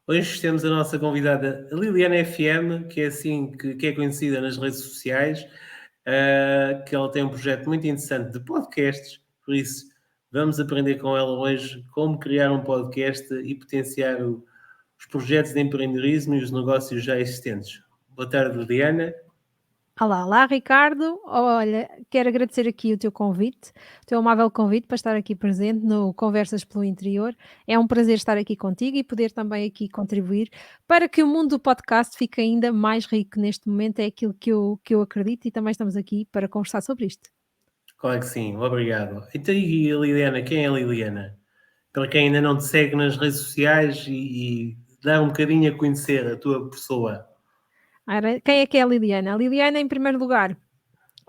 Hoje temos a nossa convidada, a Liliana FM, que é assim que é conhecida nas redes sociais, que ela tem um projeto muito interessante de podcasts, por isso vamos aprender com ela hoje como criar um podcast e potenciar os projetos de empreendedorismo e os negócios já existentes. Boa tarde, Liliana. Olá, olá, Ricardo. Olha, quero agradecer aqui o teu convite, o teu amável convite para estar aqui presente no Conversas pelo Interior. É um prazer estar aqui contigo e poder também aqui contribuir para que o mundo do podcast fique ainda mais rico neste momento. É aquilo que eu acredito e também estamos aqui para conversar sobre isto. Claro que sim, obrigado. Então, e a Liliana, quem é a Liliana? Para quem ainda não te segue nas redes sociais e dá um bocadinho a conhecer a tua pessoa. Ora, quem é que é a Liliana? A Liliana, em primeiro lugar,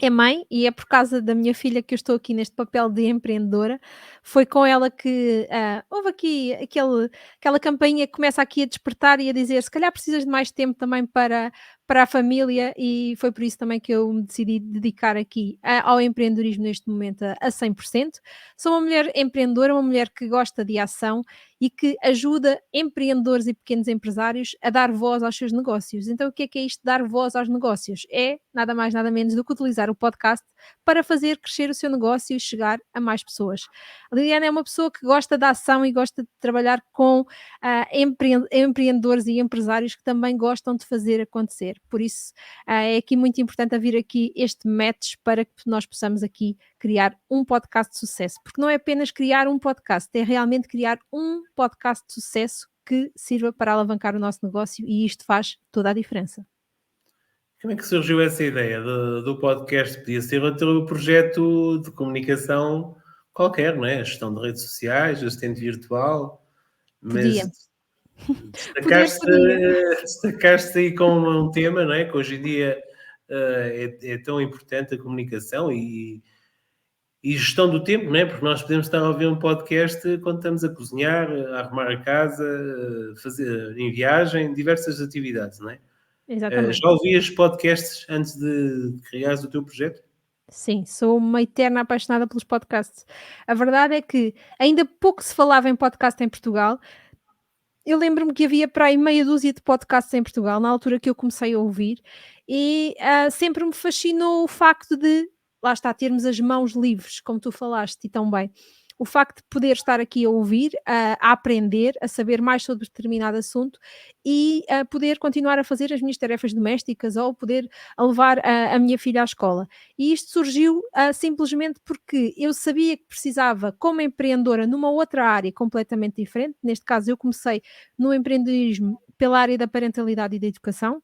é mãe e é por causa da minha filha que eu estou aqui neste papel de empreendedora. Foi com ela que houve aqui aquela campainha que começa aqui a despertar e a dizer: se calhar precisas de mais tempo também para a família, e foi por isso também que eu me decidi dedicar aqui ao empreendedorismo neste momento a 100%. Sou uma mulher empreendedora, uma mulher que gosta de ação e que ajuda empreendedores e pequenos empresários a dar voz aos seus negócios. Então, o que é isto de dar voz aos negócios? É nada mais, nada menos do que utilizar o podcast para fazer crescer o seu negócio e chegar a mais pessoas. A Liliana é uma pessoa que gosta da ação e gosta de trabalhar com empreendedores e empresários que também gostam de fazer acontecer. Por isso, é aqui muito importante haver aqui este match para que nós possamos aqui criar um podcast de sucesso, porque não é apenas criar um podcast, é realmente criar um podcast de sucesso que sirva para alavancar o nosso negócio, e isto faz toda a diferença. Como é que surgiu essa ideia do podcast? Podia ser outro projeto de comunicação qualquer, não é? A gestão de redes sociais, assistente virtual, mas Podia, destacaste, podia. destacaste aí com um tema, não é? Que hoje em dia é tão importante a comunicação e gestão do tempo, não é? Porque nós podemos estar a ouvir um podcast quando estamos a cozinhar, a arrumar a casa, fazer em viagem, diversas atividades, não é? Já Exatamente. ouvias podcasts antes de criares o teu projeto? Sim, sou uma eterna apaixonada pelos podcasts. A verdade é que ainda pouco se falava em podcast em Portugal. Eu lembro-me que havia para aí meia dúzia de podcasts em Portugal, na altura que eu comecei a ouvir, e sempre me fascinou o facto de, lá está, termos as mãos livres, como tu falaste e tão bem. O facto de poder estar aqui a ouvir, a aprender, a saber mais sobre determinado assunto e a poder continuar a fazer as minhas tarefas domésticas ou poder a levar a minha filha à escola. E isto surgiu simplesmente porque eu sabia que precisava, como empreendedora, numa outra área completamente diferente. Neste caso, eu comecei no empreendedorismo pela área da parentalidade e da educação,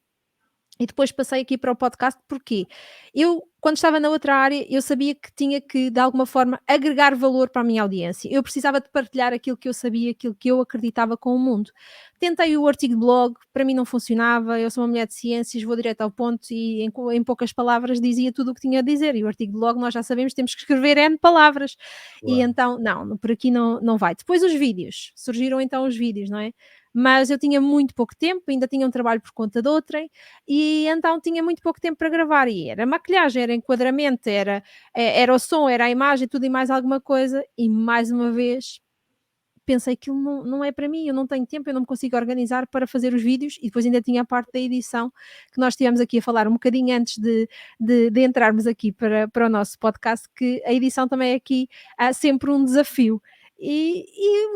e depois passei aqui para o podcast, porque eu, quando estava na outra área, eu sabia que tinha que, de alguma forma, agregar valor para a minha audiência. Eu precisava de partilhar aquilo que eu sabia, aquilo que eu acreditava com o mundo. Tentei o artigo de blog, para mim não funcionava, eu sou uma mulher de ciências, vou direto ao ponto e em poucas palavras dizia tudo o que tinha a dizer, e o artigo de blog nós já sabemos, temos que escrever N palavras, e Claro. então, não, por aqui não vai. Depois os vídeos, surgiram então os vídeos, não é? Mas eu tinha muito pouco tempo, ainda tinha um trabalho por conta de outrem, e então tinha muito pouco tempo para gravar, e era maquilhagem, era enquadramento, era o som, era a imagem, tudo e mais alguma coisa, e mais uma vez pensei que não é para mim, eu não tenho tempo, eu não me consigo organizar para fazer os vídeos, e depois ainda tinha a parte da edição, que nós estivemos aqui a falar um bocadinho antes de entrarmos aqui para o nosso podcast, que a edição também é aqui sempre um desafio. E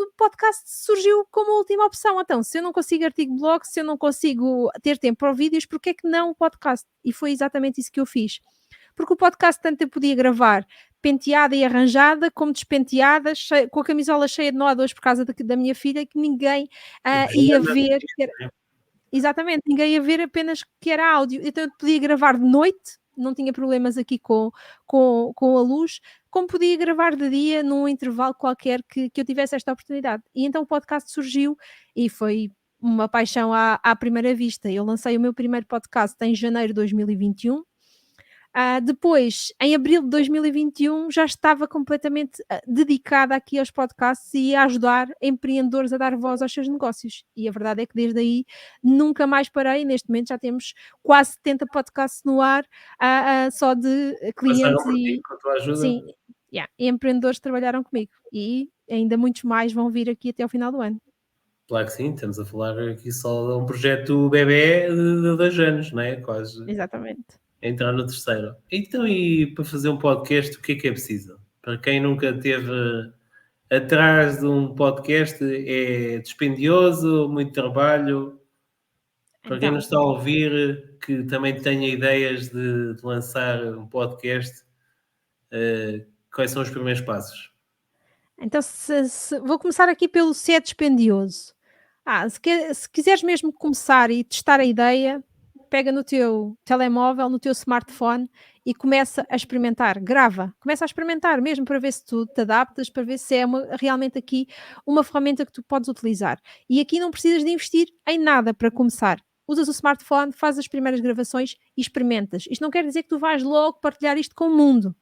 o podcast surgiu como última opção. Então, se eu não consigo artigo de blog, se eu não consigo ter tempo para vídeos, porque é que não o podcast? E foi exatamente isso que eu fiz. Porque o podcast tanto eu podia gravar penteada e arranjada, como despenteada, com a camisola cheia de nódoas por causa da minha filha, que ninguém O ia pijama, ver. Exatamente, ninguém ia ver, apenas que era áudio. Então eu podia gravar de noite, não tinha problemas aqui com a luz, como podia gravar de dia num intervalo qualquer que eu tivesse esta oportunidade. E então o podcast surgiu e foi uma paixão à primeira vista. Eu lancei o meu primeiro podcast em janeiro de 2021. Depois, em abril de 2021, já estava completamente dedicada aqui aos podcasts e a ajudar empreendedores a dar voz aos seus negócios. E a verdade é que desde aí nunca mais parei. Neste momento já temos quase 70 podcasts no ar, só de passaram clientes por ti e, com a tua ajuda? sim, yeah, empreendedores que trabalharam comigo. E ainda muitos mais vão vir aqui até ao final do ano. Claro que sim, estamos a falar aqui só de um projeto bebê de 2 anos, não é? Quase Exatamente. a entrar no terceiro. Então, e para fazer um podcast, o que é preciso? Para quem nunca teve atrás de um podcast, é dispendioso, muito trabalho. Para quem nos Então, está a ouvir, que também tenha ideias de lançar um podcast, quais são os primeiros passos? então vou começar aqui pelo se é dispendioso. Se quiseres mesmo começar e testar a ideia, pega no teu telemóvel, no teu smartphone e começa a experimentar, grava, começa a experimentar mesmo para ver se tu te adaptas, para ver se é realmente aqui uma ferramenta que tu podes utilizar. E aqui não precisas de investir em nada para começar. Usas o smartphone, fazes as primeiras gravações e experimentas. Isto não quer dizer que tu vais logo partilhar isto com o mundo.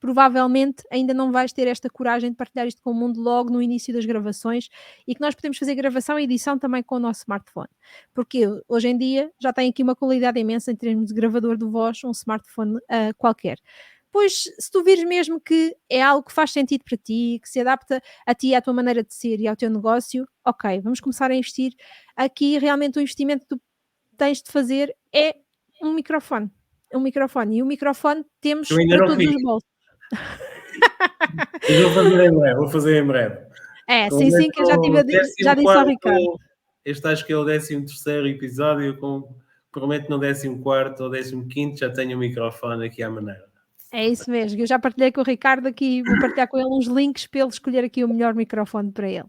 Provavelmente ainda não vais ter esta coragem de partilhar isto com o mundo logo no início das gravações e que nós podemos fazer gravação e edição também com o nosso smartphone. Porque hoje em dia já tem aqui uma qualidade imensa em termos de gravador de voz, um smartphone qualquer. Pois, se tu vires mesmo que é algo que faz sentido para ti, que se adapta a ti, à tua maneira de ser e ao teu negócio, ok, vamos começar a investir. Aqui realmente o investimento que tu tens de fazer é um microfone. Um microfone. E o microfone Eu temos ainda para não todos fiz, os bolsos. mas vou fazer em breve, vou fazer em breve. É, sim, sim, Prometo que eu já tive já décimo disse ao quarto, Ricardo. este acho que é o 13º episódio, prometo no 14º ou 15º já tenho o microfone aqui à maneira. É isso mesmo, eu já partilhei com o Ricardo aqui, vou partilhar com ele uns links para ele escolher aqui o melhor microfone para ele.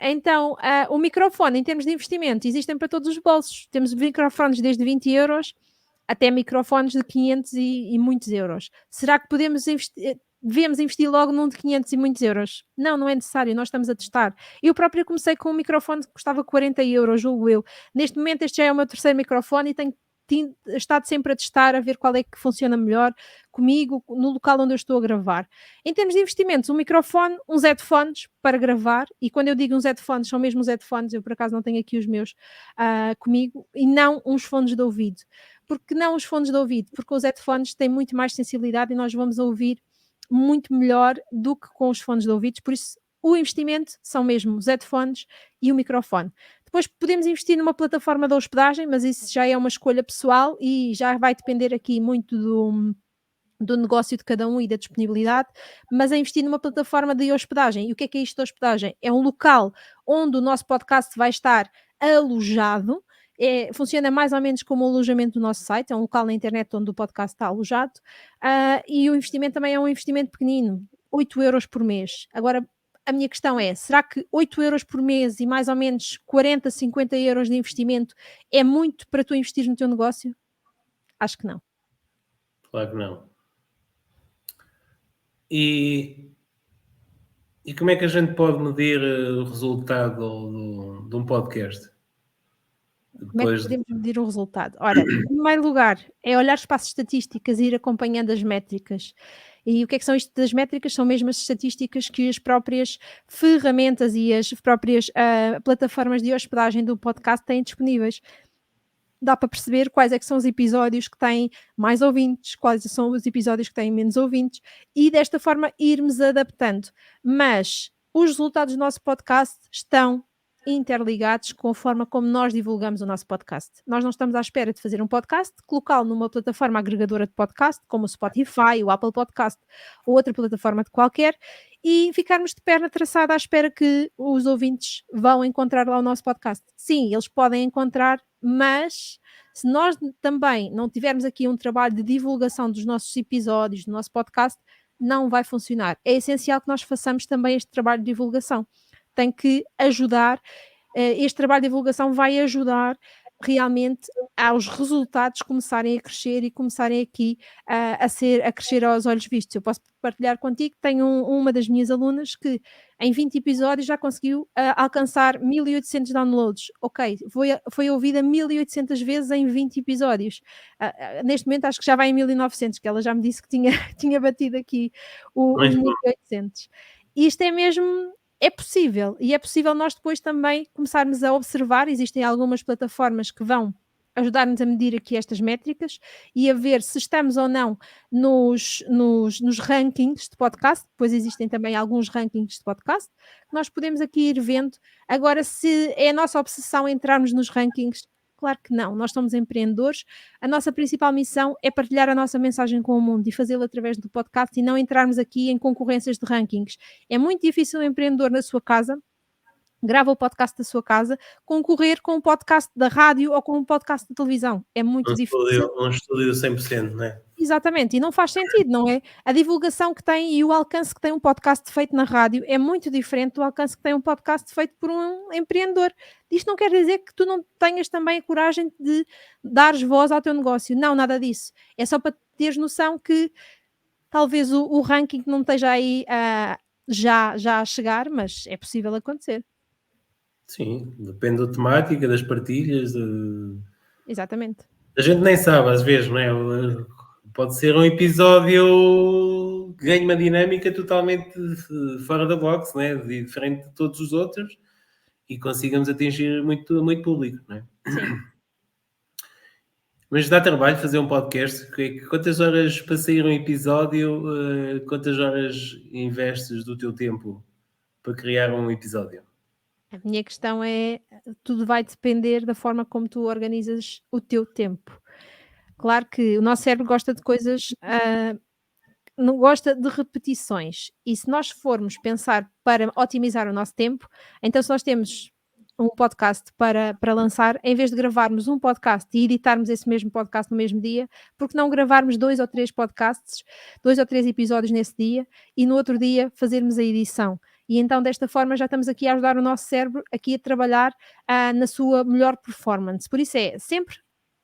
Então, o microfone, em termos de investimento, existem para todos os bolsos. Temos microfones desde 20 € até microfones de 500 e muitos euros. Será que devemos investir logo num de 500 e muitos euros? Não, não é necessário, nós estamos a testar. Eu própria comecei com um microfone que custava 40 €, julgo eu. Neste momento este já é o meu terceiro microfone e tenho estado sempre a testar, a ver qual é que funciona melhor comigo, no local onde eu estou a gravar. Em termos de investimentos, um microfone, uns headphones para gravar, e quando eu digo uns headphones, são mesmo os headphones, eu por acaso não tenho aqui os meus comigo, e não uns fones de ouvido. Porque não os fones de ouvido? Porque os headphones têm muito mais sensibilidade e nós vamos ouvir muito melhor do que com os fones de ouvidos, por isso o investimento são mesmo os headphones e o microfone. Depois podemos investir numa plataforma de hospedagem, mas isso já é uma escolha pessoal e já vai depender aqui muito do negócio de cada um e da disponibilidade, mas é investir numa plataforma de hospedagem. E o que é isto de hospedagem? É um local onde o nosso podcast vai estar alojado. Funciona mais ou menos como o alojamento do nosso site, é um local na internet onde o podcast está alojado, e o investimento também é um investimento pequenino, 8 € por mês. Agora, a minha questão é, será que 8 € por mês e mais ou menos 40, 50 € de investimento é muito para tu investir no teu negócio? Acho que não. Claro que não. E como é que a gente pode medir o resultado de um podcast? Como é que Depois de... podemos medir o resultado? Ora, em primeiro lugar, é olhar para as estatísticas e ir acompanhando as métricas. E o que é que são isto das métricas? São mesmo as estatísticas que as próprias ferramentas e as próprias plataformas de hospedagem do podcast têm disponíveis. Dá para perceber quais é que são os episódios que têm mais ouvintes, quais são os episódios que têm menos ouvintes e desta forma irmos adaptando. Mas os resultados do nosso podcast estão interligados com a forma como nós divulgamos o nosso podcast. Nós não estamos à espera de fazer um podcast, colocá-lo numa plataforma agregadora de podcast, como o Spotify, o Apple Podcast ou outra plataforma de qualquer, e ficarmos de perna traçada à espera que os ouvintes vão encontrar lá o nosso podcast. Sim, eles podem encontrar, mas se nós também não tivermos aqui um trabalho de divulgação dos nossos episódios, do nosso podcast, não vai funcionar. É essencial que nós façamos também este trabalho de divulgação. Tem que ajudar, este trabalho de divulgação vai ajudar realmente aos resultados começarem a crescer e começarem aqui a crescer aos olhos vistos. Eu posso partilhar contigo, tenho uma das minhas alunas que em 20 episódios já conseguiu alcançar 1800 downloads. Ok, foi ouvida 1800 vezes em 20 episódios. Neste momento acho que já vai em 1900, que ela já me disse que tinha, tinha batido aqui os Muito bom. 1800. Isto é mesmo, é possível, e é possível nós depois também começarmos a observar, existem algumas plataformas que vão ajudar-nos a medir aqui estas métricas e a ver se estamos ou não nos rankings de podcast. Depois existem também alguns rankings de podcast que nós podemos aqui ir vendo. Agora, se é a nossa obsessão entrarmos nos rankings, claro que não. Nós somos empreendedores. A nossa principal missão é partilhar a nossa mensagem com o mundo e fazê-lo através do podcast e não entrarmos aqui em concorrências de rankings. É muito difícil o empreendedor na sua casa, grava o podcast da sua casa, concorrer com um podcast da rádio ou com um podcast de televisão. É muito difícil. Um estúdio 100%, não é? Exatamente, e não faz sentido, não é? A divulgação que tem e o alcance que tem um podcast feito na rádio é muito diferente do alcance que tem um podcast feito por um empreendedor. Isto não quer dizer que tu não tenhas também a coragem de dares voz ao teu negócio. Não, nada disso. É só para teres noção que talvez o ranking não esteja aí já a chegar, mas é possível acontecer. Sim, depende da temática, das partilhas. Exatamente. A gente nem sabe, às vezes, não é? Pode ser um episódio que ganhe uma dinâmica totalmente fora da box, né? Diferente de todos os outros, e consigamos atingir muito, muito público, não é? Sim. Mas dá trabalho fazer um podcast? Quantas horas para sair um episódio? Quantas horas investes do teu tempo para criar um episódio? A minha questão é, tudo vai depender da forma como tu organizas o teu tempo. Claro que o nosso cérebro gosta de coisas, não gosta de repetições. E se nós formos pensar para otimizar o nosso tempo, então se nós temos um podcast para lançar, em vez de gravarmos um podcast e editarmos esse mesmo podcast no mesmo dia, porque não gravarmos 2 ou 3 podcasts, 2 ou 3 episódios nesse dia e no outro dia fazermos a edição. E então desta forma já estamos aqui a ajudar o nosso cérebro aqui a trabalhar na sua melhor performance. Por isso é sempre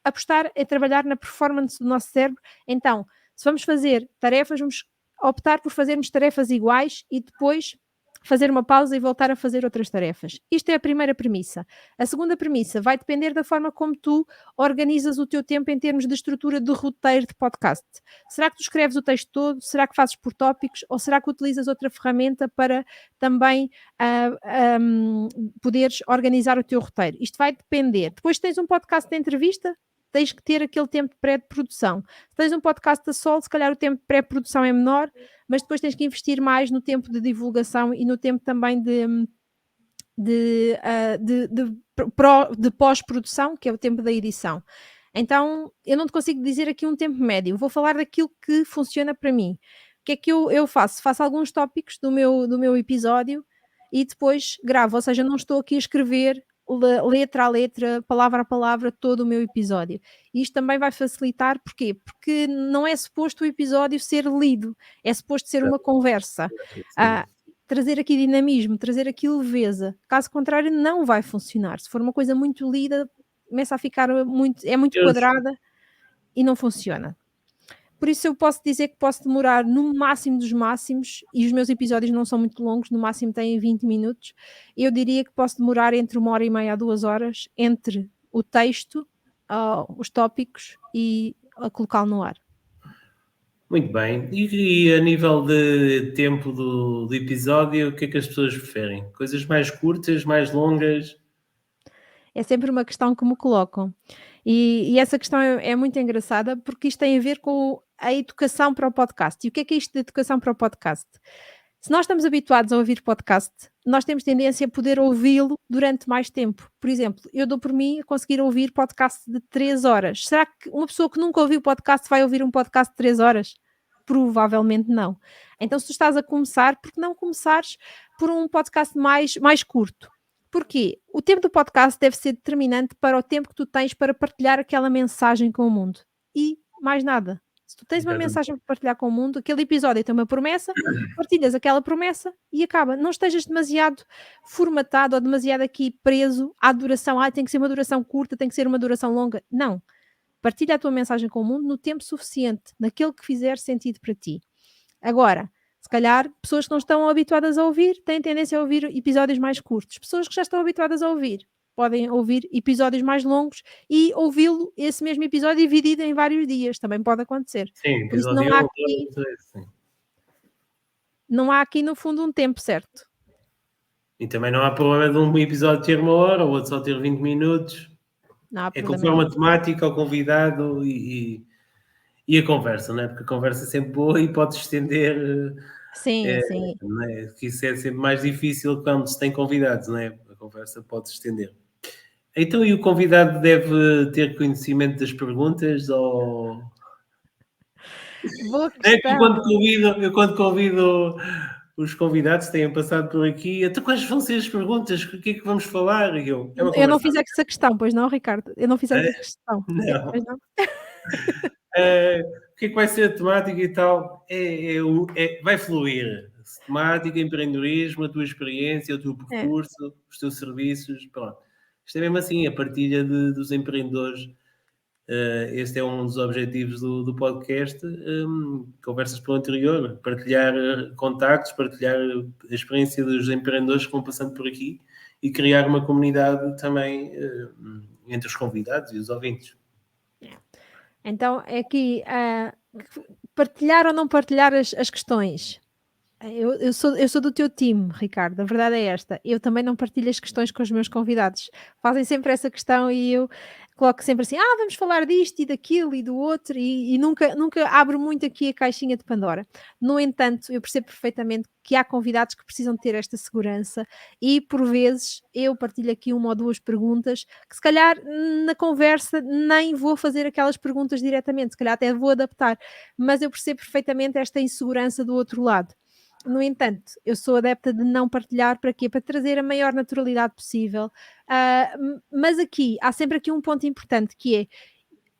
apostar a trabalhar na performance do nosso cérebro. Então, se vamos fazer tarefas, vamos optar por fazermos tarefas iguais e depois fazer uma pausa e voltar a fazer outras tarefas. Isto é a primeira premissa. A segunda premissa vai depender da forma como tu organizas o teu tempo em termos de estrutura de roteiro de podcast. Será que tu escreves o texto todo? Será que fazes por tópicos? Ou será que utilizas outra ferramenta para também poderes organizar o teu roteiro? Isto vai depender. Depois tens um podcast de entrevista, tens que ter aquele tempo de pré-produção. Se tens um podcast a solo, se calhar o tempo de pré-produção é menor, mas depois tens que investir mais no tempo de divulgação e no tempo também de pós-produção, que é o tempo da edição. Então, eu não te consigo dizer aqui um tempo médio, vou falar daquilo que funciona para mim. O que é que eu faço? Faço alguns tópicos do meu episódio e depois gravo, ou seja, não estou aqui a escrever letra a letra, palavra a palavra, todo o meu episódio. E isto também vai facilitar, porquê? Porque não é suposto o episódio ser lido, é suposto ser uma conversa. Trazer aqui dinamismo, trazer aqui leveza. Caso contrário, não vai funcionar. Se for uma coisa muito lida, começa a ficar muito quadrada e não funciona. Por isso eu posso dizer que posso demorar no máximo dos máximos, e os meus episódios não são muito longos, no máximo têm 20 minutos, eu diria que posso demorar entre 1h30 a 2 horas, entre o texto, os tópicos e a colocá-lo no ar. Muito bem. E a nível de tempo do episódio, o que é que as pessoas preferem? Coisas mais curtas, mais longas? É sempre uma questão que me colocam. E essa questão é muito engraçada porque isto tem a ver com a educação para o podcast. E o que é isto de educação para o podcast? Se nós estamos habituados a ouvir podcast, nós temos tendência a poder ouvi-lo durante mais tempo. Por exemplo, eu dou por mim a conseguir ouvir podcast de 3 horas. Será que uma pessoa que nunca ouviu podcast vai ouvir um podcast de 3 horas? Provavelmente não. Então, se tu estás a começar, por que não começares por um podcast mais curto? Porquê? O tempo do podcast deve ser determinante para o tempo que tu tens para partilhar aquela mensagem com o mundo. E mais nada. Se tu tens uma mensagem para partilhar com o mundo, aquele episódio tem uma promessa, partilhas aquela promessa e acaba. Não estejas demasiado formatado ou demasiado aqui preso à duração. Tem que ser uma duração curta, tem que ser uma duração longa. Não. Partilha a tua mensagem com o mundo no tempo suficiente, naquele que fizer sentido para ti. Agora, se calhar, pessoas que não estão habituadas a ouvir têm tendência a ouvir episódios mais curtos. Pessoas que já estão habituadas a ouvir podem ouvir episódios mais longos e ouvi-lo, esse mesmo episódio, dividido em vários dias. Também pode acontecer. Sim, Por isso episódio não há aqui, no fundo, um tempo certo. E também não há problema de um episódio ter 1 hora, ou outro só ter 20 minutos. não há É problema conforme nenhum. a temática, o convidado e a conversa, não é? Porque a conversa é sempre boa e pode estender, Sim, sim. não é? Que isso é sempre mais difícil quando se tem convidados, não é? A conversa pode se estender. Então, e o convidado deve ter conhecimento das perguntas ou... Boa É que questão. eu quando convido os convidados têm passado por aqui, então quais vão ser as perguntas? O que é que vamos falar? E eu, é uma Eu não conversa fiz essa questão, pois não, Ricardo? Eu não fiz essa aberta. questão. Pois Não. não? O que é que vai ser a temática e tal? Vai fluir. Temática, empreendedorismo, a tua experiência, o teu É. percurso, os teus serviços, pronto. Isto é mesmo assim, a partilha dos empreendedores. Este é um dos objetivos do podcast. Conversas pelo interior, partilhar contactos, partilhar a experiência dos empreendedores que vão passando por aqui e criar uma comunidade também entre os convidados e os ouvintes. Então, é aqui, partilhar ou não partilhar as questões? Eu sou do teu time, Ricardo, a verdade é esta. Eu também não partilho as questões com os meus convidados. Fazem sempre essa questão e eu coloco sempre assim: vamos falar disto e daquilo e do outro, e nunca abro muito aqui a caixinha de Pandora. No entanto, eu percebo perfeitamente que há convidados que precisam ter esta segurança e, por vezes, eu partilho aqui uma ou duas perguntas que, se calhar, na conversa nem vou fazer aquelas perguntas diretamente, se calhar até vou adaptar, mas eu percebo perfeitamente esta insegurança do outro lado. No entanto, eu sou adepta de não partilhar, para quê? Para trazer a maior naturalidade possível. Mas aqui, há sempre aqui um ponto importante que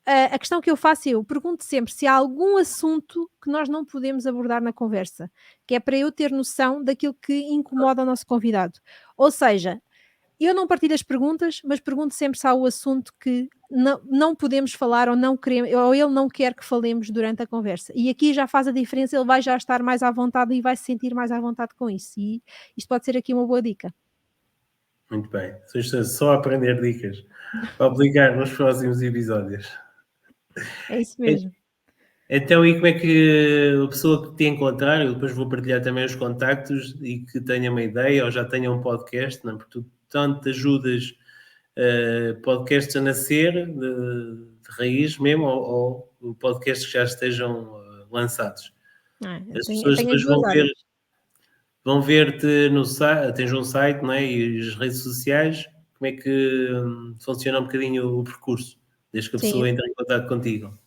é, a questão que eu faço, eu pergunto sempre se há algum assunto que nós não podemos abordar na conversa, que é para eu ter noção daquilo que incomoda o nosso convidado. Ou seja, eu não partilho as perguntas, mas pergunto sempre se há o assunto que não podemos falar ou não queremos, ou ele não quer que falemos durante a conversa. E aqui já faz a diferença, ele vai já estar mais à vontade e vai se sentir mais à vontade com isso. E isto pode ser aqui uma boa dica. Muito bem. Só aprender dicas para aplicar nos próximos episódios. É isso mesmo. Então, e como é que a pessoa que te encontrar, eu depois vou partilhar também os contactos e que tenha uma ideia ou já tenha um podcast, não? É? Porque tu tanto ajudas podcasts a nascer de raiz mesmo ou podcasts que já estejam lançados. Eu As tenho, eu pessoas tenho as depois duas áreas. vão ver-te no site, tens um site, não é? E as redes sociais, como é que funciona um bocadinho o percurso, desde que a Sim, pessoa entre em contato contigo.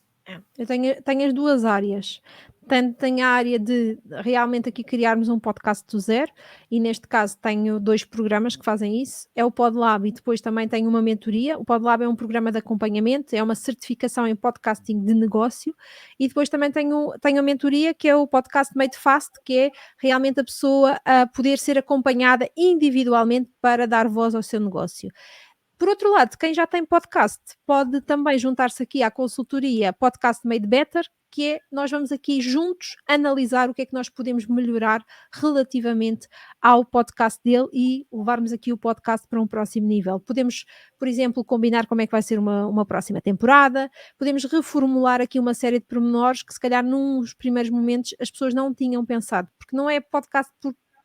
eu tenho as 2 áreas. Tanto tenho a área de realmente aqui criarmos um podcast do zero, e neste caso tenho 2 programas que fazem isso, é o Podlab e depois também tenho uma mentoria. O Podlab é um programa de acompanhamento, é uma certificação em podcasting de negócio, e depois também tenho a mentoria, que é o Podcast Made Fast, que é realmente a pessoa a poder ser acompanhada individualmente para dar voz ao seu negócio. Por outro lado, quem já tem podcast pode também juntar-se aqui à consultoria Podcast Made Better, que é nós vamos aqui juntos analisar o que é que nós podemos melhorar relativamente ao podcast dele e levarmos aqui o podcast para um próximo nível. Podemos, por exemplo, combinar como é que vai ser uma próxima temporada, podemos reformular aqui uma série de pormenores que se calhar nos primeiros momentos as pessoas não tinham pensado, porque não é podcast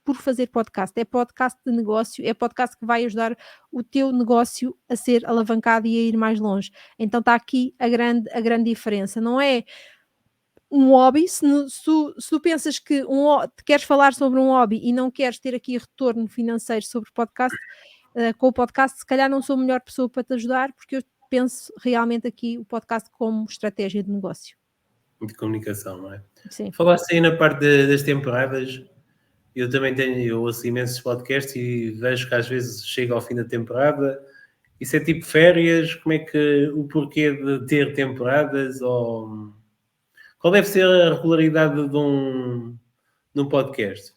por fazer podcast, é podcast de negócio, é podcast que vai ajudar o teu negócio a ser alavancado e a ir mais longe. Então está aqui a grande diferença. Não é um hobby, se tu pensas que queres falar sobre um hobby e não queres ter aqui retorno financeiro sobre podcast, com o podcast, se calhar não sou a melhor pessoa para te ajudar, porque eu penso realmente aqui o podcast como estratégia de negócio. De comunicação, não é? Sim. Falaste aí na parte das temporadas. Eu ouço imensos podcasts e vejo que às vezes chega ao fim da temporada. Isso é tipo férias? Como é que o porquê de ter temporadas? Ou qual deve ser a regularidade de um podcast?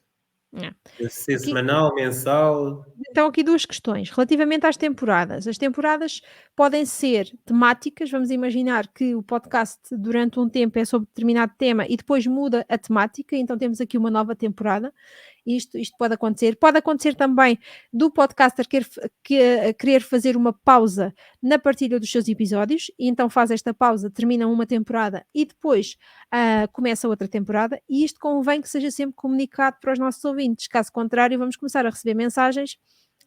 É. Deve ser Aqui semanal, mensal? Então, aqui duas questões. Relativamente às temporadas. As temporadas podem ser temáticas. Vamos imaginar que o podcast durante um tempo é sobre determinado tema e depois muda a temática, então temos aqui uma nova temporada. Isto pode acontecer. Pode acontecer também do podcaster querer fazer uma pausa na partilha dos seus episódios, e então faz esta pausa, termina uma temporada e depois começa outra temporada. E isto convém que seja sempre comunicado para os nossos ouvintes. Caso contrário, vamos começar a receber mensagens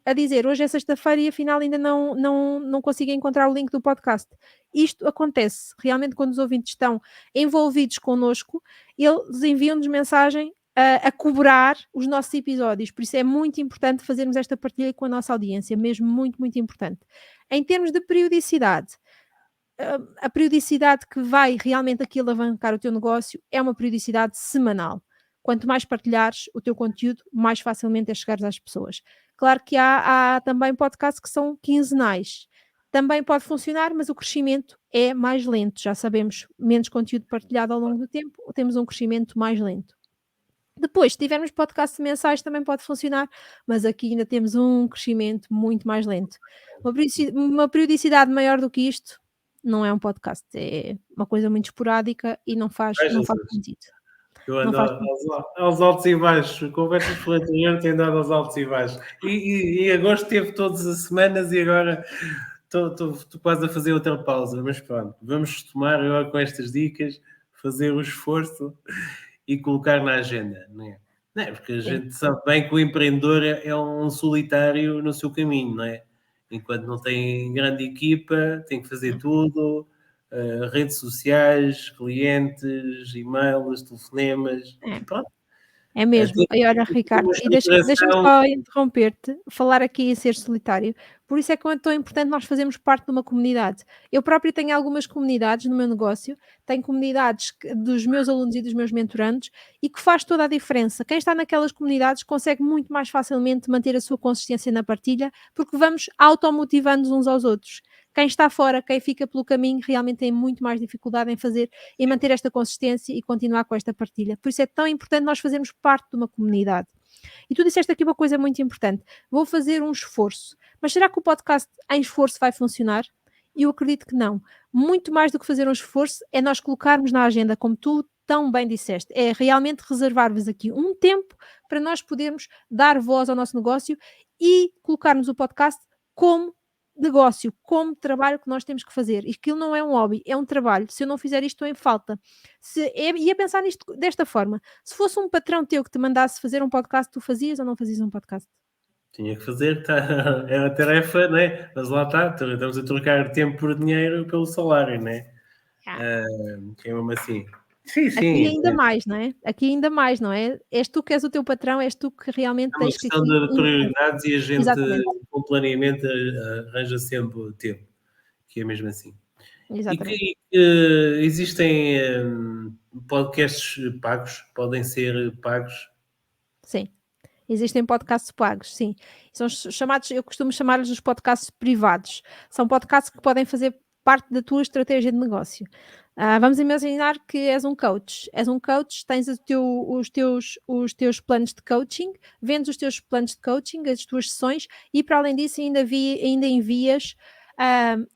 a dizer hoje é sexta-feira e afinal ainda não consigo encontrar o link do podcast. Isto acontece realmente quando os ouvintes estão envolvidos connosco, eles enviam-nos mensagem a cobrar os nossos episódios, por isso é muito importante fazermos esta partilha com a nossa audiência, mesmo muito, muito importante. Em termos de periodicidade, a periodicidade que vai realmente aqui alavancar o teu negócio é uma periodicidade semanal. Quanto mais partilhares o teu conteúdo, mais facilmente é chegares às pessoas. Claro que há também podcasts que são quinzenais. Também pode funcionar, mas o crescimento é mais lento. Já sabemos, menos conteúdo partilhado ao longo do tempo, temos um crescimento mais lento. Depois, se tivermos podcasts mensais, também pode funcionar, mas aqui ainda temos um crescimento muito mais lento. Uma periodicidade maior do que isto não é um podcast, é uma coisa muito esporádica e não faz Ai, não faz Jesus. sentido. Eu Não ando faz sentido. aos altos e baixos. Conversas por anterior têm dado aos altos e baixos. E agosto teve todas as semanas e agora estou quase a fazer outra pausa. Mas pronto, vamos tomar agora com estas dicas, fazer o esforço e colocar na agenda, não é? Não é? Porque a Sim, gente sabe bem que o empreendedor é um solitário no seu caminho, não é? Enquanto não tem grande equipa, tem que fazer tudo, redes sociais, clientes, e-mails, telefonemas, é. pronto. É mesmo. E olha, Tem que ter Ricardo, uma e deixa-me estruturação. só interromper-te, falar aqui em ser solitário. Por isso é que é tão importante nós fazermos parte de uma comunidade. Eu própria tenho algumas comunidades no meu negócio, tenho comunidades dos meus alunos e dos meus mentorandos e que faz toda a diferença. Quem está naquelas comunidades consegue muito mais facilmente manter a sua consistência na partilha, porque vamos automotivando uns aos outros. Quem está fora, quem fica pelo caminho, realmente tem muito mais dificuldade em manter esta consistência e continuar com esta partilha. Por isso é tão importante nós fazermos parte de uma comunidade. E tu disseste aqui uma coisa muito importante: vou fazer um esforço. Mas será que o podcast em esforço vai funcionar? Eu acredito que não. Muito mais do que fazer um esforço é nós colocarmos na agenda, como tu tão bem disseste, é realmente reservar-vos aqui um tempo para nós podermos dar voz ao nosso negócio e colocarmos o podcast como negócio, como trabalho que nós temos que fazer. E aquilo não é um hobby, é um trabalho. Se eu não fizer isto, estou em falta. Ia pensar nisto desta forma: se fosse um patrão teu que te mandasse fazer um podcast, tu fazias ou não fazias um podcast? Tinha que fazer, tá, é uma tarefa, não é? Mas lá está, estamos a trocar tempo por dinheiro pelo salário, não é? Ah, Que é mesmo assim. Sim, aqui sim, ainda mais, não é? Aqui ainda mais, não é? És tu que és o teu patrão, és tu que realmente é uma tens que questão aqui de impor. prioridades e a gente, Exatamente, com planeamento, arranja sempre tempo, que é mesmo assim. E exatamente. que existem podcasts pagos, podem ser pagos. Sim. Existem podcasts pagos, sim. São os chamados, eu costumo chamar-lhes os podcasts privados. São podcasts que podem fazer parte da tua estratégia de negócio. Vamos imaginar que és um coach. És um coach, tens os teus planos de coaching, vendes os teus planos de coaching, as tuas sessões, e para além disso ainda envias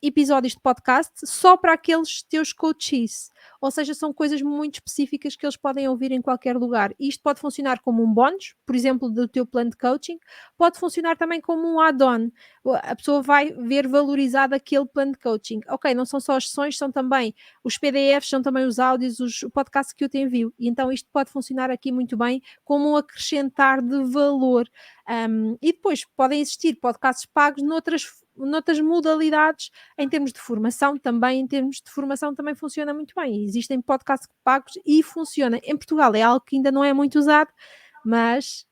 episódios de podcast só para aqueles teus coaches. Ou seja, são coisas muito específicas que eles podem ouvir em qualquer lugar. E isto pode funcionar como um bónus, por exemplo, do teu plano de coaching, pode funcionar também como um add-on. A pessoa vai ver valorizado aquele plano de coaching. Ok, não são só as sessões, são também os PDFs, são também os áudios, o podcast que eu te envio. E então isto pode funcionar aqui muito bem como um acrescentar de valor. E depois podem existir podcasts pagos noutras modalidades, em termos de formação também, em termos de formação também funciona muito bem. Existem podcasts pagos e funciona. Em Portugal é algo que ainda não é muito usado, mas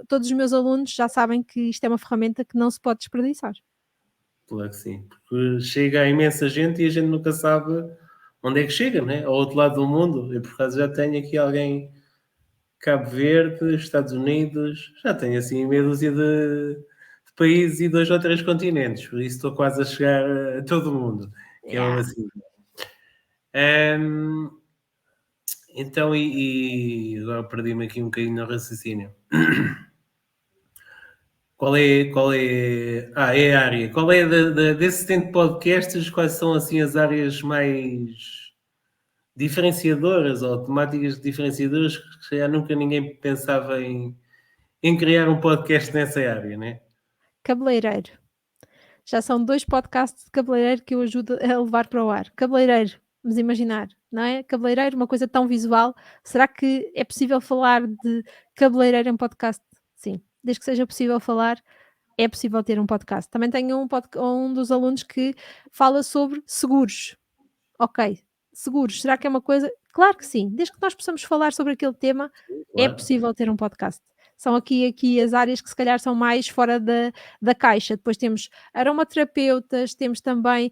todos os meus alunos já sabem que isto é uma ferramenta que não se pode desperdiçar. Claro que sim, porque chega a imensa gente e a gente nunca sabe onde é que chega, né? Ao outro lado do mundo. Eu, por acaso, já tenho aqui alguém Cabo Verde, Estados Unidos, já tenho assim meia dúzia de países e 2 ou 3 continentes, por isso estou quase a chegar a todo o mundo, que é mesmo Yeah. assim. Hum, então, agora perdi-me aqui um bocadinho no raciocínio. É a área. Qual é desse tempo de podcasts, quais são assim as áreas mais diferenciadoras ou temáticas diferenciadoras que se calhar nunca ninguém pensava em criar um podcast nessa área, né? Cabeleireiro. Já são 2 podcasts de cabeleireiro que eu ajudo a levar para o ar. Cabeleireiro, vamos imaginar, não é? Cabeleireiro, uma coisa tão visual. Será que é possível falar de cabeleireiro em podcast? Sim, desde que seja possível falar, é possível ter um podcast. Também tenho um dos alunos que fala sobre seguros. Ok, seguros, será que é uma coisa? Claro que sim, desde que nós possamos falar sobre aquele tema, é Claro. possível ter um podcast. São aqui as áreas que se calhar são mais fora da caixa. Depois temos aromaterapeutas, temos também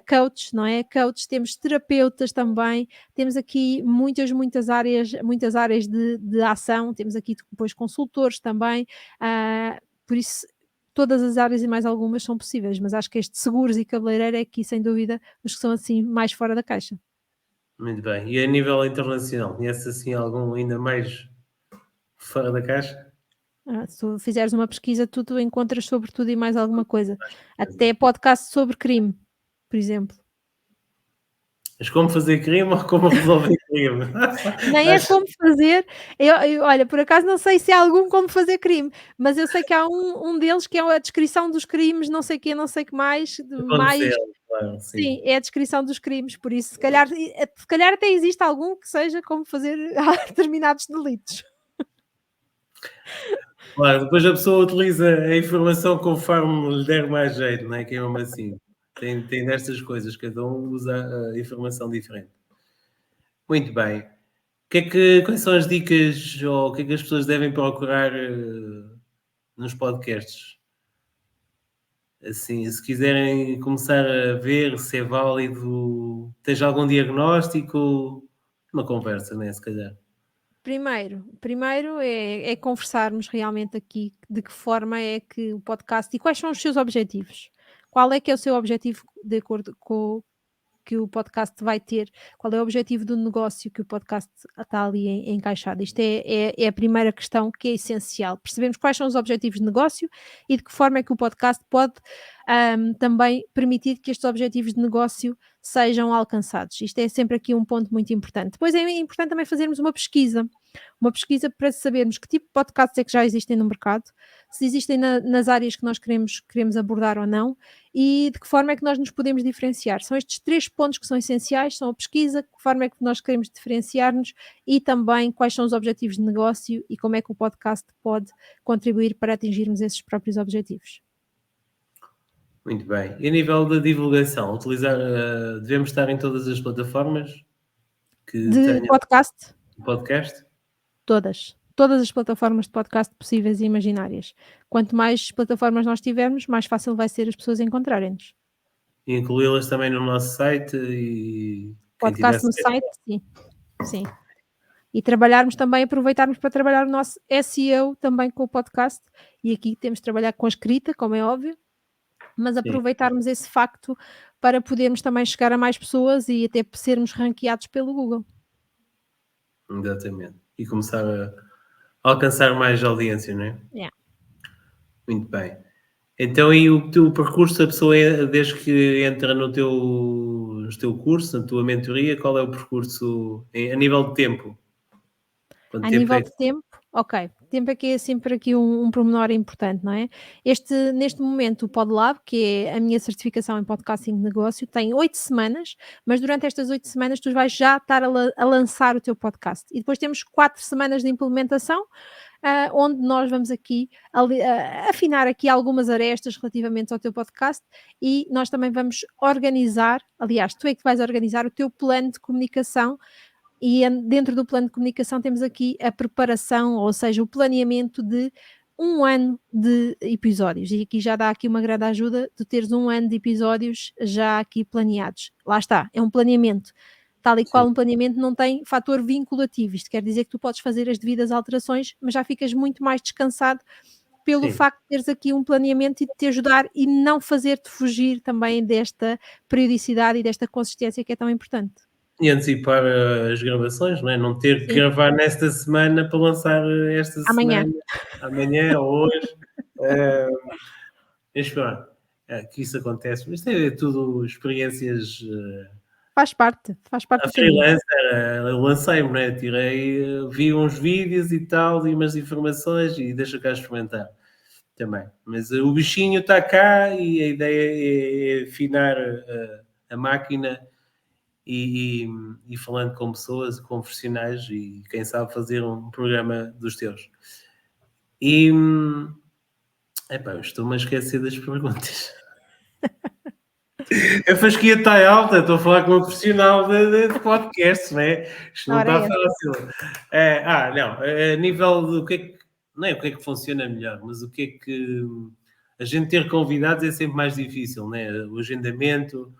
coaches, não é? Coaches, temos terapeutas também, temos aqui muitas áreas de ação, temos aqui depois consultores também, por isso todas as áreas e mais algumas são possíveis, mas acho que este seguros e cabeleireiro é aqui sem dúvida os que são assim mais fora da caixa. Muito bem. E a nível internacional, conhece assim algum ainda mais fora da caixa? Se tu fizeres uma pesquisa, tu encontras sobre tudo e mais alguma coisa. Até podcast sobre crime, por exemplo. Mas como fazer crime ou como resolver crime? Nem é Acho como fazer, olha, por acaso não sei se há algum como fazer crime, mas eu sei que há um deles que é a descrição dos crimes, não sei o quê, não sei o que mais, de que mais aconteceu, claro, sim. sim, é a descrição dos crimes, por isso se calhar até existe algum que seja como fazer determinados delitos. Claro, depois a pessoa utiliza a informação conforme lhe der mais jeito, não é? Que é mesmo assim. Tem destas coisas, cada um usa a informação diferente. Muito bem. Quais são as dicas ou o que é que as pessoas devem procurar nos podcasts? Assim, se quiserem começar a ver se é válido, tens algum diagnóstico, uma conversa, né? Se calhar. Primeiro é conversarmos realmente aqui de que forma é que o podcast e quais são os seus objetivos. Qual é que é o seu objetivo de acordo com que o podcast vai ter, qual é o objetivo do negócio que o podcast está ali encaixado. Isto é a primeira questão que é essencial. Percebemos quais são os objetivos de negócio e de que forma é que o podcast pode também permitir que estes objetivos de negócio sejam alcançados. Isto é sempre aqui um ponto muito importante. Depois é importante também fazermos uma pesquisa para sabermos que tipo de podcasts é que já existem no mercado, se existem nas áreas que nós queremos abordar ou não, e de que forma é que nós nos podemos diferenciar. São estes 3 pontos que são essenciais, são a pesquisa, de que forma é que nós queremos diferenciar-nos e também quais são os objetivos de negócio e como é que o podcast pode contribuir para atingirmos esses próprios objetivos. Muito bem. E a nível da divulgação, devemos estar em todas as plataformas que De tenham podcast, podcast? todas as plataformas de podcast possíveis e imaginárias. Quanto mais plataformas nós tivermos, mais fácil vai ser as pessoas encontrarem-nos. E incluí-las também no nosso site e quem Podcast tivesse. no site, sim, sim. E trabalharmos também, aproveitarmos para trabalhar o nosso SEO também com o podcast, e aqui temos de trabalhar com a escrita, como é óbvio, mas Sim, aproveitarmos esse facto para podermos também chegar a mais pessoas e até sermos ranqueados pelo Google. exatamente. E começar a alcançar mais audiência, não é? Yeah. Muito bem. Então, e o teu percurso, a pessoa desde que entra no teu curso, na tua mentoria, qual é o percurso a nível de tempo? Quanto A tempo nível é que. de tempo, ok, tempo é que é sempre aqui um pormenor importante, não é? Neste momento, o PodLab, que é a minha certificação em podcasting de negócio, tem 8 semanas, mas durante estas 8 semanas tu vais já estar a lançar o teu podcast. E depois temos 4 semanas de implementação, onde nós vamos aqui afinar aqui algumas arestas relativamente ao teu podcast e nós também vamos organizar, aliás, tu é que vais organizar o teu plano de comunicação e dentro do plano de comunicação temos aqui a preparação, ou seja, o planeamento de um ano de episódios. E aqui já dá aqui uma grande ajuda de teres um ano de episódios já aqui planeados. Lá está, é um planeamento. Tal e qual Sim, um planeamento não tem fator vinculativo. Isto quer dizer que tu podes fazer as devidas alterações, mas já ficas muito mais descansado pelo sim. facto de teres aqui um planeamento e de te ajudar e não fazer-te fugir também desta periodicidade e desta consistência que é tão importante. E antecipar as gravações, não é? Não ter que Sim, gravar nesta semana para lançar esta amanhã. semana, amanhã ou hoje. Eh, mas pronto, que isso acontece. Mas isto é tudo experiências Faz parte a do caminho. freelancer. Eu lancei-me, né? Vi uns vídeos e tal, e umas informações e deixa cá experimentar também. Mas o bichinho está cá e a ideia é afinar a máquina e falando com pessoas, com profissionais e quem sabe fazer um programa dos teus. E Eu estou-me a esquecer das perguntas. A fasquia está alta, estou a falar com um profissional de podcast, não é? Isto não Ora está é essa. fácil. Não, a nível do que é que, não é o que é que funciona melhor, mas o que é que a gente ter convidados é sempre mais difícil, né? O agendamento,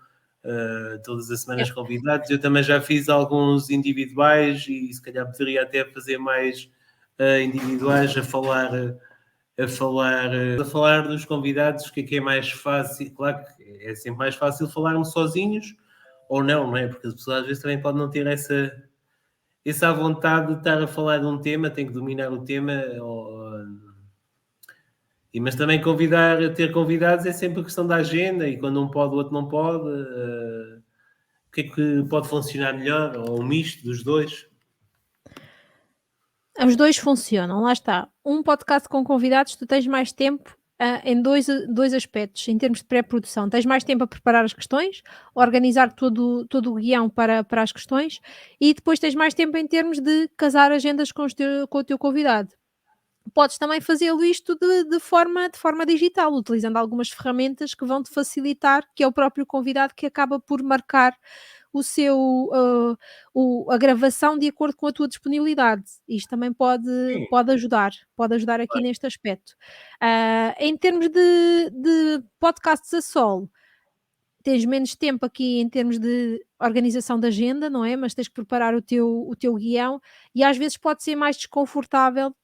todas as semanas convidados. Eu também já fiz alguns individuais e se calhar poderia até fazer mais individuais a falar dos convidados, o que é mais fácil. Claro que é sempre mais fácil falarmos sozinhos ou não é? Porque as pessoas às vezes também podem não ter essa vontade de estar a falar de um tema, tem que dominar o tema, mas também ter convidados é sempre a questão da agenda e quando um pode, o outro não pode. O que é que pode funcionar melhor? Ou um misto dos dois? Os dois funcionam, lá está. Um podcast com convidados, tu tens mais tempo em dois aspectos, em termos de pré-produção. Tens mais tempo a preparar as questões, organizar todo o guião para as questões e depois tens mais tempo em termos de casar agendas com o teu convidado. Podes também fazê-lo isto de forma digital, utilizando algumas ferramentas que vão te facilitar, que é o próprio convidado que acaba por marcar o seu, a gravação de acordo com a tua disponibilidade. Isto também Sim, pode ajudar aqui neste aspecto. Em termos de podcasts a solo, tens menos tempo aqui em termos de organização da agenda, não é? Mas tens que preparar o teu guião e às vezes pode ser mais desconfortável,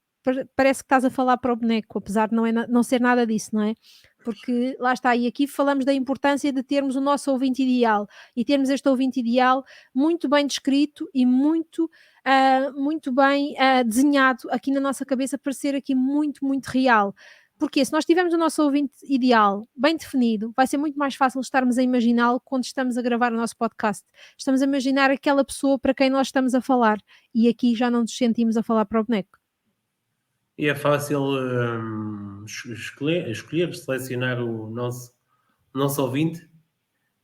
parece que estás a falar para o boneco, apesar de não ser nada disso, não é? Porque lá está, e aqui falamos da importância de termos o nosso ouvinte ideal e termos este ouvinte ideal muito bem descrito e muito bem desenhado aqui na nossa cabeça para ser aqui muito, muito real. Porque se nós tivermos o nosso ouvinte ideal bem definido, vai ser muito mais fácil estarmos a imaginá-lo quando estamos a gravar o nosso podcast. Estamos a imaginar aquela pessoa para quem nós estamos a falar e aqui já não nos sentimos a falar para o boneco. e é fácil escolher, selecionar o nosso ouvinte.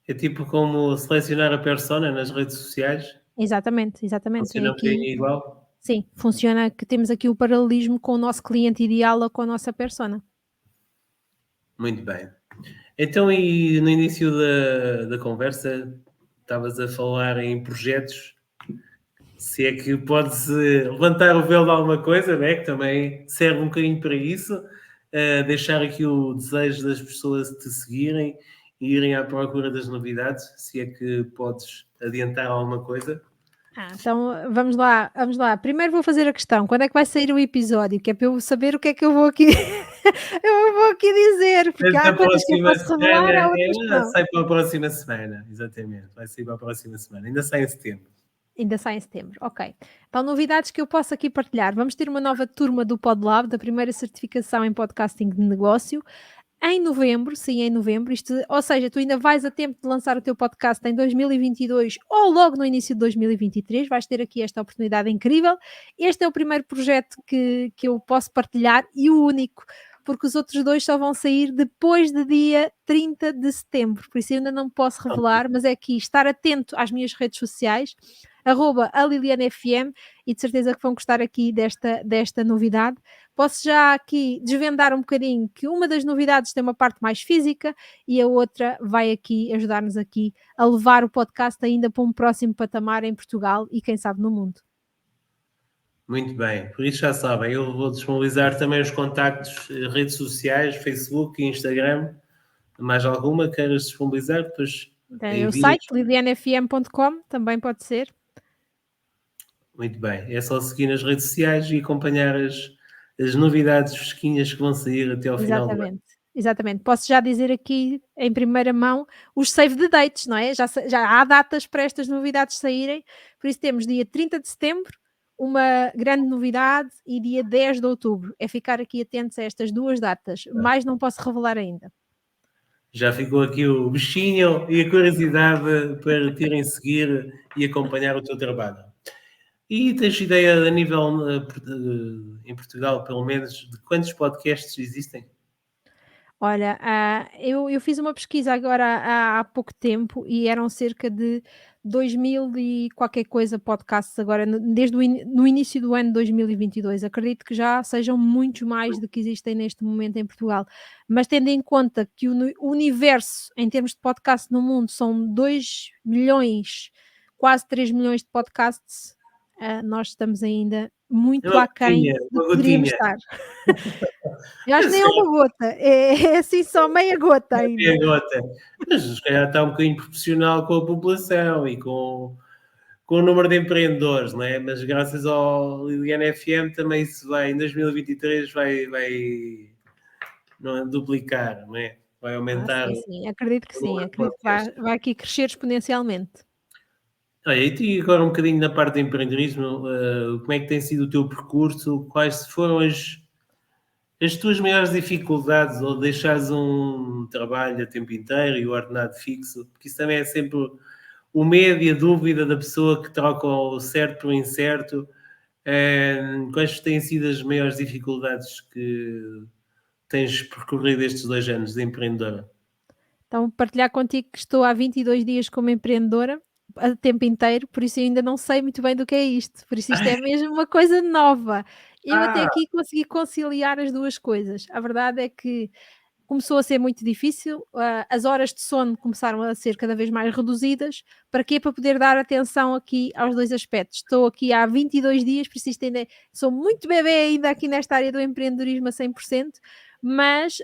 É tipo como selecionar a persona nas redes sociais. Exatamente, exatamente. É Funciona um aqui, bocadinho igual. sim, funciona que temos aqui o paralelismo com o nosso cliente ideal ou com a nossa persona. Muito bem. Então, e no início da conversa, estavas a falar em projetos. Se é que pode-se levantar o véu de alguma coisa, né? Que também serve um bocadinho para isso. Deixar aqui o desejo das pessoas te seguirem e irem à procura das novidades. Se é que podes adiantar alguma coisa. Então vamos lá, vamos lá. Primeiro vou fazer a questão: quando é que vai sair o episódio? Que é para eu saber o que é que eu vou aqui eu vou aqui dizer, porque há Da coisas que eu próxima posso revelar, semana, há outras que não. sai para a próxima semana, exatamente. Vai sair para a próxima semana. Ainda sai em setembro. Ainda sai em setembro, ok. Então, novidades que eu posso aqui partilhar. Vamos ter uma nova turma do PodLab, da primeira certificação em podcasting de negócio, em novembro, sim, em novembro. Isto, ou seja, tu ainda vais a tempo de lançar o teu podcast em 2022 ou logo no início de 2023. Vais ter aqui esta oportunidade incrível. Este é o primeiro projeto que eu posso partilhar e o único, porque os outros dois só vão sair depois de dia 30 de setembro. Por isso eu ainda não posso revelar, mas é aqui estar atento às minhas redes sociais, @alilianafm, e de certeza que vão gostar aqui desta novidade. Posso já aqui desvendar um bocadinho que uma das novidades tem uma parte mais física e a outra vai aqui ajudar-nos aqui a levar o podcast ainda para um próximo patamar em Portugal e quem sabe no mundo. Muito bem, por isso já sabem, eu vou disponibilizar também os contactos, redes sociais, Facebook e Instagram. Mais alguma queiras disponibilizar? Depois Tem o envias. site lilianafm.com, também pode ser. Muito bem, é só seguir nas redes sociais e acompanhar as novidades fresquinhas que vão sair até ao final do ano. Exatamente, exatamente. Posso já dizer aqui em primeira mão os save the dates, não é? Já há datas para estas novidades saírem, por isso temos dia 30 de setembro, uma grande novidade, e dia 10 de outubro. É ficar aqui atentos a estas duas datas, mais não posso revelar ainda. Já ficou aqui o bichinho e a curiosidade para te irem seguir e acompanhar o teu trabalho. E tens ideia a nível em Portugal, pelo menos, de quantos podcasts existem? Olha, eu fiz uma pesquisa agora há pouco tempo e eram cerca de 2000 e qualquer coisa podcasts agora desde no início do ano 2022. Acredito que já sejam muitos mais do que existem neste momento em Portugal, mas tendo em conta que o universo em termos de podcast no mundo são 2 milhões, quase 3 milhões de podcasts, nós estamos ainda É muito uma aquém gotinha, do uma que poderíamos gotinha. estar. Eu acho que Mas nem se é uma calhar gota, é assim só meia gota é ainda. meia gota. Mas se calhar está um bocadinho proporcional com a população e com o número de empreendedores, não é? Mas graças ao Liliana FM também isso vai, em 2023 vai não é, duplicar, não é? Vai aumentar Sim, o sim, acredito que sim, número de acredito que vai podcasts. vai aqui crescer exponencialmente. Olha, e agora um bocadinho na parte do empreendedorismo, como é que tem sido o teu percurso? Quais foram as tuas maiores dificuldades ou deixares um trabalho a tempo inteiro e o ordenado fixo? Porque isso também é sempre o medo e a dúvida da pessoa que troca o certo pelo incerto. Quais têm sido as maiores dificuldades que tens percorrido estes 2 anos de empreendedora? Então partilhar contigo que estou há 22 dias como empreendedora, a tempo inteiro, por isso eu ainda não sei muito bem do que é isto, por isso isto é mesmo uma coisa nova. Eu até Ah, aqui consegui conciliar as 2 coisas. A verdade é que começou a ser muito difícil, as horas de sono começaram a ser cada vez mais reduzidas. Para quê? Para poder dar atenção aqui aos 2 aspectos. Estou aqui há 22 dias, por isso isto ainda sou muito bebé ainda aqui nesta área do empreendedorismo a 100%, mas,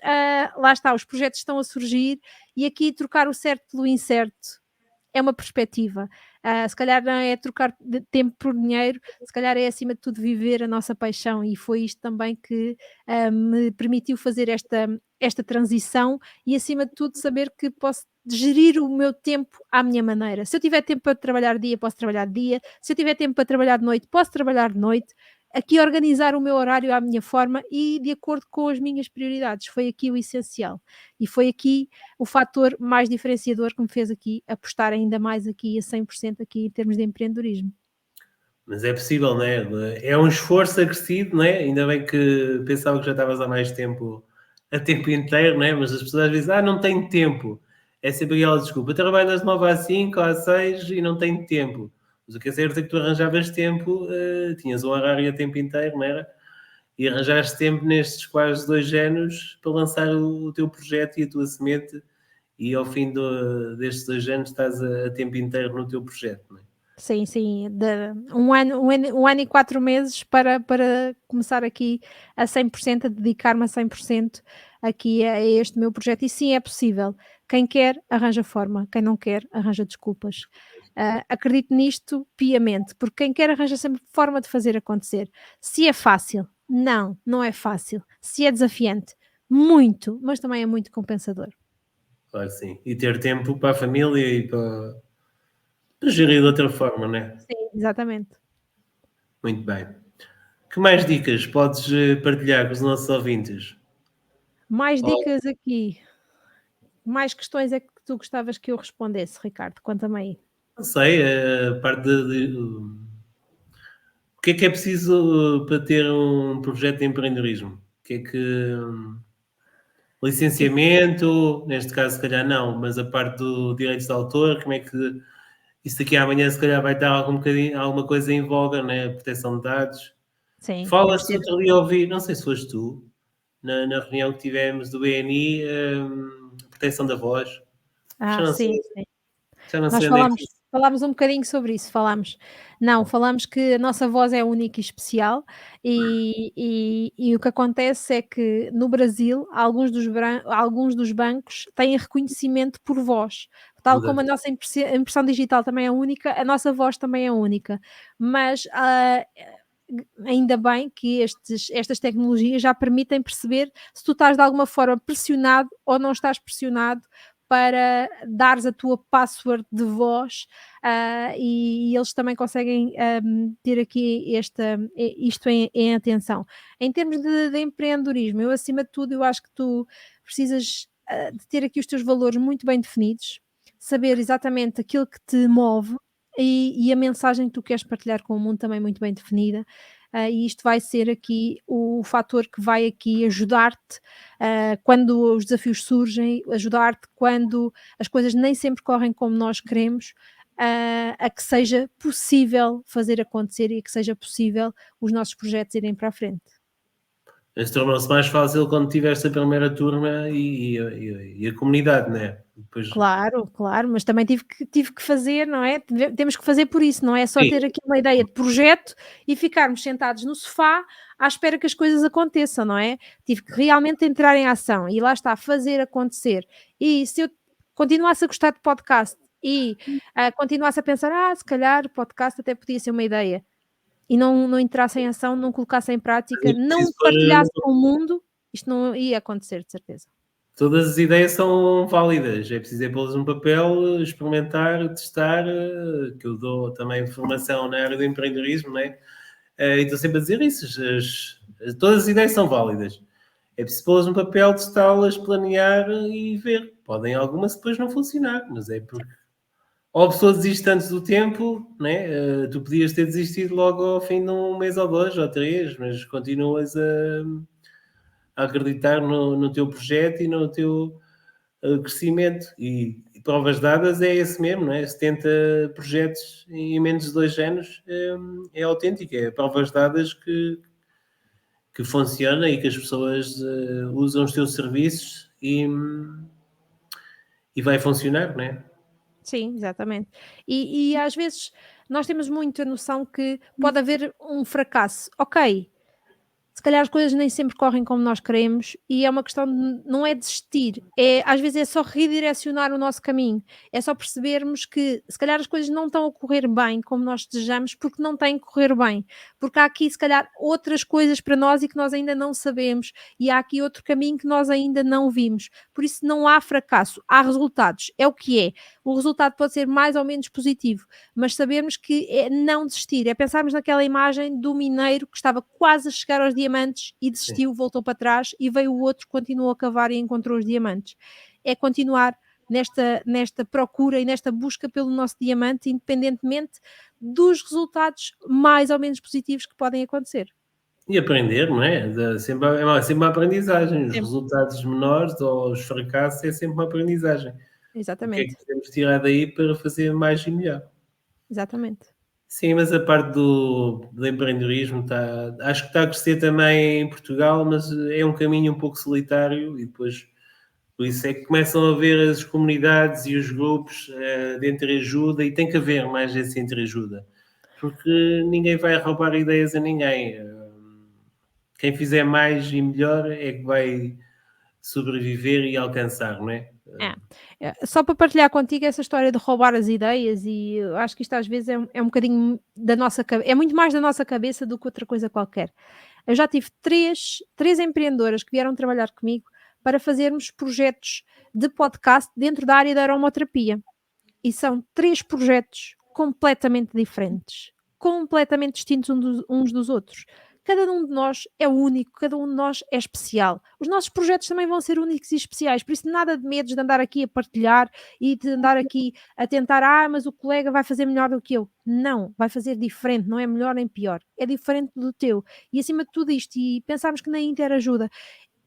lá está, os projetos estão a surgir e aqui trocar o certo pelo incerto é uma perspectiva. Se calhar não é trocar tempo por dinheiro, se calhar é acima de tudo viver a nossa paixão e foi isto também que me permitiu fazer esta transição e acima de tudo saber que posso gerir o meu tempo à minha maneira. Se eu tiver tempo para trabalhar de dia, posso trabalhar de dia, se eu tiver tempo para trabalhar de noite, posso trabalhar de noite. Aqui organizar o meu horário à minha forma e de acordo com as minhas prioridades, foi aqui o essencial. E foi aqui o fator mais diferenciador que me fez aqui apostar ainda mais aqui a 100% aqui em termos de empreendedorismo. mas é possível, não é? É um esforço acrescido, não é? Ainda bem que pensava que já estavas há mais tempo, a tempo inteiro, não é? Mas as pessoas às vezes, não tenho tempo. É sempre aquela desculpa. Trabalho das 9 às 5 às 6 e não tenho tempo. Mas o que é certo é que tu arranjavas tempo, tinhas um horário a tempo inteiro, não era? E arranjaste tempo nestes quase 2 anos para lançar o teu projeto e a tua semente, e ao fim destes 2 anos estás a tempo inteiro no teu projeto, não é? Sim, sim, de 1 ano e 4 meses para começar aqui a 100%, a dedicar-me a 100% aqui a este meu projeto e sim, é possível. Quem quer arranja forma, quem não quer arranja desculpas. Acredito nisto piamente, porque quem quer arranja sempre forma de fazer acontecer. Se é fácil, não, não é fácil. Se é desafiante, muito, mas também é muito compensador. Claro que sim. E ter tempo para a família e para gerir de outra forma, não é? Sim, exatamente. Muito bem. Que mais dicas podes partilhar com os nossos ouvintes? Mais Oh, dicas aqui. Mais questões é que tu gostavas que eu respondesse, Ricardo? Conta-me aí. não sei, a parte o que é preciso para ter um projeto de empreendedorismo? O que é que. Sim, Licenciamento, neste caso, se calhar não, mas a parte do direitos de autor, como é que isso daqui a amanhã, se calhar, vai estar alguma coisa em voga, né? Proteção de dados. sim, temos de Fala-se ter. outro dia, ouvi, não sei se foste tu, na reunião que tivemos do BNI, proteção da voz. Já não sei, Sim, sim. já não Nós sei onde é que falámos um bocadinho sobre isso, falámos. Não, falámos que a nossa voz é única e especial e o que acontece é que no Brasil alguns dos bancos têm reconhecimento por voz. Tal como a muda. nossa impressão digital também é única, a nossa voz também é única. Mas, ainda bem que estas tecnologias já permitem perceber se tu estás de alguma forma pressionado ou não estás pressionado para dares a tua password de voz, e eles também conseguem, ter aqui isto em atenção. Em termos de empreendedorismo, eu acima de tudo, eu acho que tu precisas, de ter aqui os teus valores muito bem definidos, saber exatamente aquilo que te move e a mensagem que tu queres partilhar com o mundo também muito bem definida. e isto vai ser aqui o fator que vai aqui ajudar-te quando os desafios surgem, ajudar-te quando as coisas nem sempre correm como nós queremos, a que seja possível fazer acontecer e que seja possível os nossos projetos irem para a frente. Mas tornou-se mais fácil quando tiveste a primeira turma e a comunidade, né? Depois, Claro, claro, mas também tive que fazer, não é? Temos que fazer por isso, não é só sim, ter aqui uma ideia de projeto e ficarmos sentados no sofá à espera que as coisas aconteçam, não é? Tive que realmente entrar em ação e lá está, fazer acontecer. E se eu continuasse a gostar de podcast e continuasse a pensar, se calhar o podcast até podia ser uma ideia, e não entrasse em ação, não colocasse em mas é prática, não preciso pôr, partilhasse com o mundo, isto não ia acontecer, de certeza. todas as ideias são válidas, é preciso é pô-las no papel, experimentar, testar, que eu dou também formação na área do empreendedorismo, né? E estou sempre a dizer isso, todas as ideias são válidas. É preciso pô-las no papel, testá-las, planear e ver. Podem algumas depois não funcionar, mas é porque ou a pessoa desiste antes do tempo, né? Tu podias ter desistido logo ao fim de um mês ou dois ou três, mas continuas a acreditar no teu projeto e no teu crescimento. E provas dadas é esse mesmo, não é? 70 projetos em menos de 2 anos é autêntico, é provas dadas que funciona e que as pessoas usam os teus serviços e vai funcionar, não é? Sim, exatamente. E às vezes nós temos muito a noção que pode haver um fracasso. Ok, se calhar as coisas nem sempre correm como nós queremos e é uma questão de não é desistir, às vezes é só redirecionar o nosso caminho, é só percebermos que se calhar as coisas não estão a correr bem como nós desejamos, porque não têm que correr bem, porque há aqui se calhar outras coisas para nós e que nós ainda não sabemos, e há aqui outro caminho que nós ainda não vimos. Por isso não há fracasso, há resultados, é o que é. O resultado pode ser mais ou menos positivo, mas sabermos que é não desistir, é pensarmos naquela imagem do mineiro que estava quase a chegar aos diamantes e Sim. desistiu, voltou para trás e veio o outro, continuou a cavar e encontrou os diamantes. É continuar nesta procura e nesta busca pelo nosso diamante, independentemente dos resultados mais ou menos positivos que podem acontecer. E aprender, não é? Sempre uma aprendizagem. Os Sempre. resultados menores ou os fracassos é sempre uma aprendizagem. O que é que Exatamente, podemos tirar daí para fazer mais e melhor? exatamente. Sim, mas a parte do empreendedorismo acho que está a crescer também em Portugal, mas é um caminho um pouco solitário e depois por isso é que começam a haver as comunidades e os grupos de entreajuda e tem que haver mais esse entreajuda, porque ninguém vai roubar ideias a ninguém. Quem fizer mais e melhor é que vai sobreviver e alcançar, não é? É. Só para partilhar contigo essa história de roubar as ideias e eu acho que isto às vezes é um bocadinho da nossa cabeça, é muito mais da nossa cabeça do que outra coisa qualquer. Eu já tive três empreendedoras que vieram trabalhar comigo para fazermos projetos de podcast dentro da área da aromaterapia. E são 3 projetos completamente diferentes, completamente distintos uns dos outros. Cada um de nós é único, cada um de nós é especial. Os nossos projetos também vão ser únicos e especiais, por isso nada de medos de andar aqui a partilhar e de andar aqui a tentar, mas o colega vai fazer melhor do que eu. Não, vai fazer diferente, não é melhor nem pior, é diferente do teu. E acima de tudo isto, e pensarmos que na interajuda,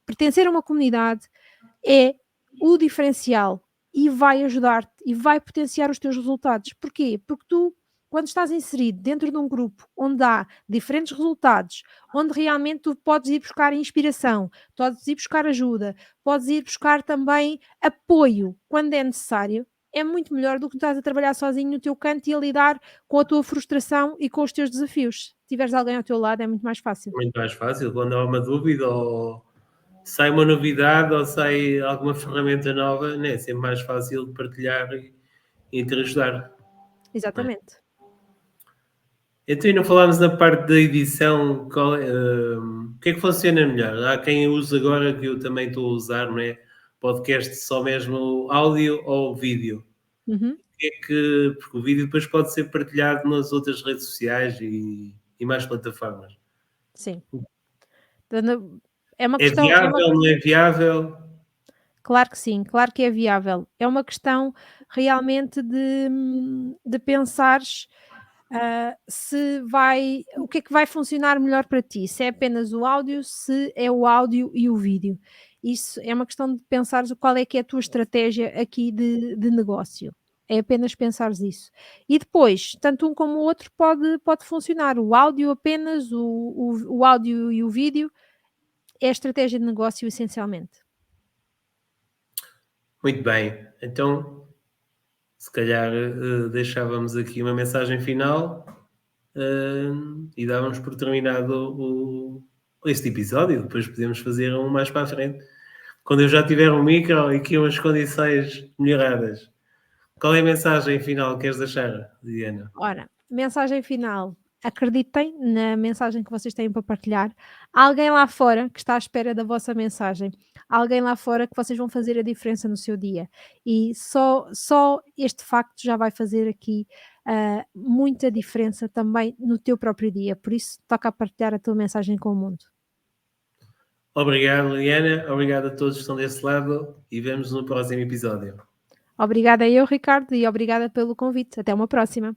pertencer a uma comunidade é o diferencial e vai ajudar-te e vai potenciar os teus resultados. Porquê? Porque tu, quando estás inserido dentro de um grupo onde há diferentes resultados, onde realmente tu podes ir buscar inspiração, podes ir buscar ajuda, podes ir buscar também apoio quando é necessário, é muito melhor do que tu estás a trabalhar sozinho no teu canto e a lidar com a tua frustração e com os teus desafios. Se tiveres alguém ao teu lado, é muito mais fácil. Muito mais fácil quando há uma dúvida ou sai uma novidade ou sai alguma ferramenta nova, né? É sempre mais fácil de partilhar e interajudar. Não é? Exatamente. Então, e não falámos na parte da edição, o que é que funciona melhor? Há quem use agora, que eu também estou a usar, não é? Podcast só mesmo áudio ou vídeo? Uhum. Porque o vídeo depois pode ser partilhado nas outras redes sociais e mais plataformas. Sim. Dando- É uma É questão, é uma viável, não é viável? Claro que sim, claro que é viável. É uma questão realmente de pensares, O que é que vai funcionar melhor para ti? Se é apenas o áudio, se é o áudio e o vídeo. Isso é uma questão de pensares qual é que é a tua estratégia aqui de negócio. É apenas pensares isso. E depois, tanto um como o outro pode funcionar. O áudio apenas, o áudio e o vídeo é a estratégia de negócio essencialmente. Muito bem, então se calhar deixávamos aqui uma mensagem final e dávamos por terminado este episódio. Depois podemos fazer um mais para a frente, quando eu já tiver um micro e aqui umas condições melhoradas. Qual é a mensagem final que queres deixar, Diana? Ora, mensagem final. Acreditem na mensagem que vocês têm para partilhar. Há alguém lá fora que está à espera da vossa mensagem. Há alguém lá fora que vocês vão fazer a diferença no seu dia. E só este facto já vai fazer aqui muita diferença também no teu próprio dia. Por isso, toca a partilhar a tua mensagem com o mundo. Obrigado, Diana. Obrigado a todos que estão desse lado e vemos no próximo episódio. Obrigada eu, Ricardo, e obrigada pelo convite. Até uma próxima.